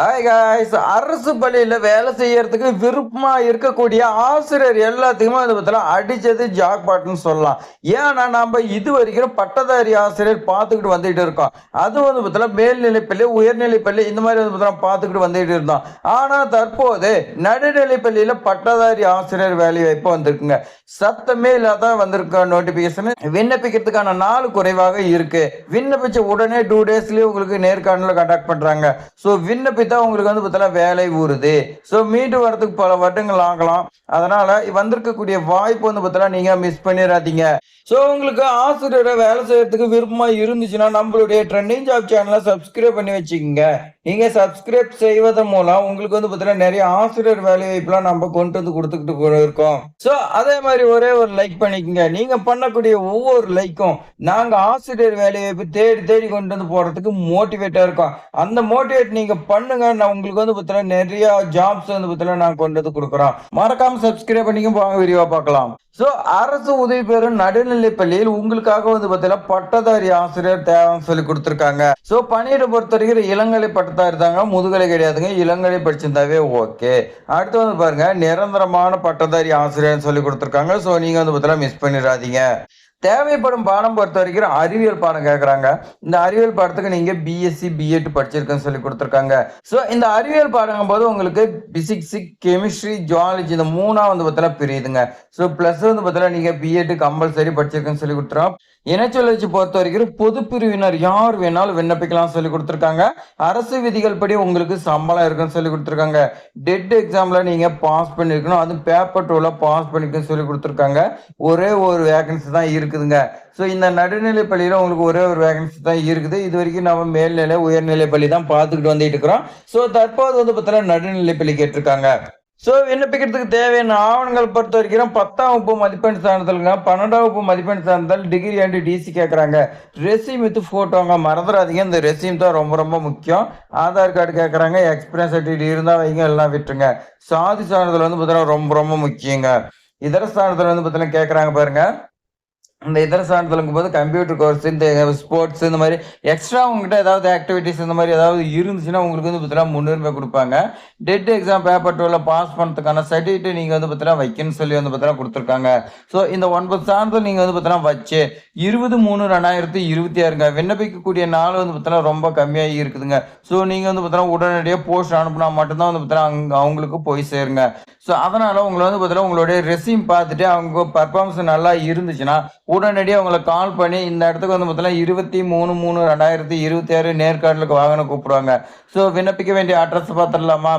Hi guys, அரசு பள்ளியில வேலை செய்யறதுக்கு விருப்பமா இருக்கக்கூடிய ஆசிரியர் எல்லாத்துக்குமே அதை பத்தில அடிச்சது ஜாக்பாட்னு சொல்லலாம். ஏன்னா நம்ம இது வரைக்கும் பட்டதாரி ஆசிரியர் பார்த்துக்கிட்டு வந்துட்டு இருக்கோம். அது வந்து பத்தில மேல்நிலைப்பள்ளி, உயர்நிலைப்பள்ளி இந்த மாதிரி வந்து பத்தில பார்த்துக்கிட்டு வந்துட்டு இருந்தோம். ஆனா தற்போது நடுநிலைப்பள்ளியில பட்டதாரி ஆசிரியர் வேலை வாய்ப்பு வந்திருக்குங்க. சத்தமே இல்லாத வந்திருக்க நோட்டிபிகேஷன். விண்ணப்பிக்கிறதுக்கான நாள் குறைவாக இருக்கு. விண்ணப்பிச்ச உடனே 2 டேஸ்லயே உங்களுக்கு நேர்காணல கண்டக்ட் பண்றாங்க. ஸோ விண்ணப்பித்தா உங்களுக்கு வந்து பார்த்தீங்கன்னா வேலை ஊறுது. ஸோ மீண்டு வரதுக்கு பல வருடங்கள் ஆகலாம். அதனால வந்திருக்கக்கூடிய வாய்ப்பு வந்து பார்த்தீங்கன்னா நீங்க மிஸ் பண்ணிடாதீங்க. ஸோ உங்களுக்கு ஆசிரியரை வேலை செய்யறதுக்கு விருப்பமா இருந்துச்சுன்னா நம்மளுடைய ட்ரெண்டிங் ஜாப் சேனலை சப்ஸ்கிரைப் பண்ணி வச்சுக்கோங்க. நீங்க சப்ஸ்கிரைப் செய்வதன் மூலம் உங்களுக்கு வந்து பார்த்தீங்கன்னா நிறைய ஆசிரியர் வேலை வாய்ப்புலாம் நம்ம கொண்டு வந்து கொடுத்துக்கிட்டு இருக்கோம். ஸோ அதே மாதிரி ஒரே ஒரு லைக் பண்ணிக்கோங்க. நீங்க பண்ணக்கூடிய ஒவ்வொரு லைக்கும் நாங்க ஆசிரியர் வேலை வாய்ப்பு தேடி தேடி கொண்டு வந்து போடுறதுக்கு மோட்டிவேட்டா இருக்கோம். அந்த மோட்டிவேட் நீங்க பண்ணுங்க. நான் உங்களுக்கு வந்து பார்த்தீங்கன்னா நிறைய ஜாப்ஸ் வந்து பார்த்தீங்கன்னா நான் கொண்டு வந்து கொடுக்குறோம். மறக்காம சப்ஸ்கிரைப் பண்ணிக்க, வாங்க விரிவா பார்க்கலாம். ஸோ அரசு உதவி பெறும் நடுநிலை பள்ளியில் உங்களுக்காக வந்து பார்த்தீங்கன்னா பட்டதாரி ஆசிரியர் தேவைன்னு சொல்லி கொடுத்துருக்காங்க. ஸோ பணியிட பொறுத்த வரைக்கும் இளங்கலை பட்டதாரி தாங்க, முதுகலை கிடையாதுங்க. இளங்கலை படிச்சிருந்தாவே ஓகே. அடுத்து வந்து பாருங்க, நிரந்தரமான பட்டதாரி ஆசிரியர் சொல்லி கொடுத்துருக்காங்க. ஸோ நீங்க வந்து பார்த்தீங்கன்னா மிஸ் பண்ணிடாதீங்க. தேவைப்படும் பாடம் பொறுத்த வரைக்கும் அறிவியல் பாடம் கேட்குறாங்க. இந்த அறிவியல் பாடத்துக்கு நீங்க பிஎஸ்சி பிஎட் படிச்சிருக்கேன்னு சொல்லி கொடுத்துருக்காங்க. ஸோ இந்த அறிவியல் பாடங்கும் போது உங்களுக்கு பிசிக்ஸ், கெமிஸ்ட்ரி, ஜுவாலஜி இந்த மூணா வந்து பார்த்தீங்கன்னா பிரியுதுங்க. ஸோ பிளஸ் வந்து பார்த்தீங்கன்னா நீங்க பிஎட் கம்பல்சரி படிச்சிருக்கேன்னு சொல்லி கொடுத்துறோம். இனச்சுழற்சி பொறுத்த வரைக்கும் பொது பிரிவினர் யார் வேணாலும் விண்ணப்பிக்கலாம் சொல்லி கொடுத்துருக்காங்க. அரசு விதிகள் படி உங்களுக்கு சம்பளம் இருக்குன்னு சொல்லி கொடுத்துருக்காங்க. டெட் எக்ஸாம்ல நீங்க பாஸ் பண்ணிருக்கணும், அது பேப்பர் 2ல பாஸ் பண்ணிக்கணும்னு சொல்லி கொடுத்துருக்காங்க. ஒரே ஒரு வேகன்சி தான் இருக்குதுங்க. ஸோ இந்த நடுநிலை பள்ளியில உங்களுக்கு ஒரே ஒரு வேகன்சி தான் இருக்குது. இது வரைக்கும் நம்ம மேல்நிலை உயர்நிலை பள்ளி தான் பார்த்துக்கிட்டு வந்துட்டு இருக்கிறோம். ஸோ தற்போது வந்து பார்த்தீங்கன்னா நடுநிலை பள்ளி கேட்டிருக்காங்க. ஸோ விண்ணப்பிக்கிறதுக்கு தேவையான ஆவணங்கள் பொறுத்த வரைக்கும் 10ஆம் வகுப்பு மதிப்பெண் சான்றிதழ்ங்க, 12ஆம் வகுப்பு மதிப்பெண் சான்றிதழ், டிகிரி அண்ட் டிசி கேட்குறாங்க. ரெசியூம் வித் ஃபோட்டோங்க, மறந்துடாதீங்க. இந்த ரெசியூம் தான் ரொம்ப ரொம்ப முக்கியம். ஆதார் கார்டு கேட்குறாங்க, எக்ஸ்பீரியன்ஸ் சர்டிஃபிகேட் இருந்தால் வைங்க, எல்லாம் விட்டுருங்க. சாதி சான்றிதழ் வந்து பார்த்தீங்கன்னா ரொம்ப ரொம்ப முக்கியங்க. இதர சான்றிதழ் வந்து பார்த்தீங்கன்னா கேட்குறாங்க பாருங்க. இந்த இதர சான்றிதழுங்கும் போது கம்ப்யூட்டர் கோர்ஸ், இந்த ஸ்போர்ட்ஸ் இந்த மாதிரி எக்ஸ்ட்ரா உங்ககிட்ட ஏதாவது ஆக்டிவிட்டிஸ் இந்த மாதிரி ஏதாவது இருந்துச்சுன்னா உங்களுக்கு வந்து பார்த்தீங்கன்னா முன்னுரிமை கொடுப்பாங்க. டெட் எக்ஸாம் பேப்பர் 2ல பாஸ் பண்ணுறதுக்கான சர்டிஃபிகேட் நீங்கள் வந்து பார்த்தீங்கன்னா வைக்கணும்னு சொல்லி வந்து பார்த்தீங்கன்னா கொடுத்துருக்காங்க. ஸோ இந்த 9 சான்றிதழ் நீங்கள் வந்து பார்த்தீங்கன்னா வச்சு 20/3/2026 விண்ணப்பிக்கக்கூடிய நாள் வந்து பார்த்தீங்கன்னா ரொம்ப கம்மியாக இருக்குதுங்க. ஸோ நீங்கள் வந்து பார்த்தீங்கன்னா உடனடியாக போஸ்ட் அனுப்புனா மட்டும்தான் வந்து பார்த்தீங்கன்னா அவங்களுக்கு போய் சேருங்க. ஸோ அதனால் உங்களை வந்து பார்த்தீங்கன்னா உங்களுடைய ரெசியூம் பார்த்துட்டு அவங்க பர்ஃபார்மன்ஸ் நல்லா இருந்துச்சுன்னா உடனடியாக உங்களை கால் பண்ணி இந்த இடத்துக்கு வந்து பார்த்தீங்கன்னா 23/3/2026 நேர்காணலுக்கு வாகனம் கூப்பிடுவாங்க. ஸோ விண்ணப்பிக்க வேண்டிய அட்ரஸ் பார்த்துடலாமா?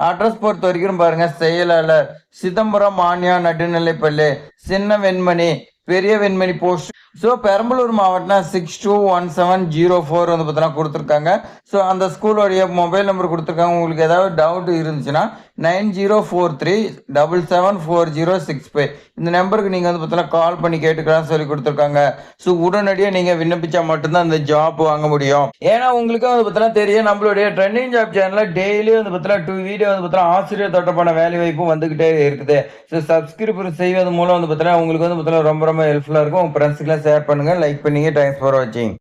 அட்ரஸ் பொறுத்த வரைக்கும் பாருங்க, செயலாளர் சிதம்பரம் மானியா நடுநிலைப்பள்ளி, சின்ன வெண்மணி, பெரிய வெண்மணி போஸ்ட். ஸோ பெரம்பலூர் மாவட்டம் 621704 வந்து பார்த்தீங்கன்னா கொடுத்துருக்காங்க. ஸோ அந்த ஸ்கூலோடைய மொபைல் நம்பர் கொடுத்துருக்காங்க. உங்களுக்கு ஏதாவது டவுட் இருந்துச்சுன்னா 9043774065 இந்த நம்பருக்கு நீங்கள் வந்து பார்த்தீங்கன்னா கால் பண்ணி கேட்டுக்கலாம்னு சொல்லி கொடுத்துருக்காங்க. ஸோ உடனடியாக நீங்கள் விண்ணப்பிச்சா மட்டும்தான் அந்த ஜாப் வாங்க முடியும். ஏன்னா உங்களுக்கு வந்து பார்த்தீங்கன்னா தெரியும், நம்மளுடைய ட்ரெண்டிங் ஜாப் சேனலில் டெய்லி வந்து பார்த்தீங்கன்னா 2 வீடியோ வந்து பார்த்தீங்கன்னா ஆசிரியர் தொடர்பான வேலை வாய்ப்பும் வந்துகிட்டே இருக்குது. ஸோ சப்ஸ்கிரைபர் செய்வதன் மூலம் வந்து பார்த்தீங்கன்னா உங்களுக்கு வந்து பார்த்தீங்கன்னா ரொம்ப ரொம்ப ஹெல்ப்ஃபுல்லாக இருக்கும். உங்கள் ஃப்ரெண்ட்ஸுக்கெல்லாம் ஷேர் பண்ணுங்கள், லைக் பண்ணுங்க. தேங்க்ஸ் ஃபார் வாட்சிங்.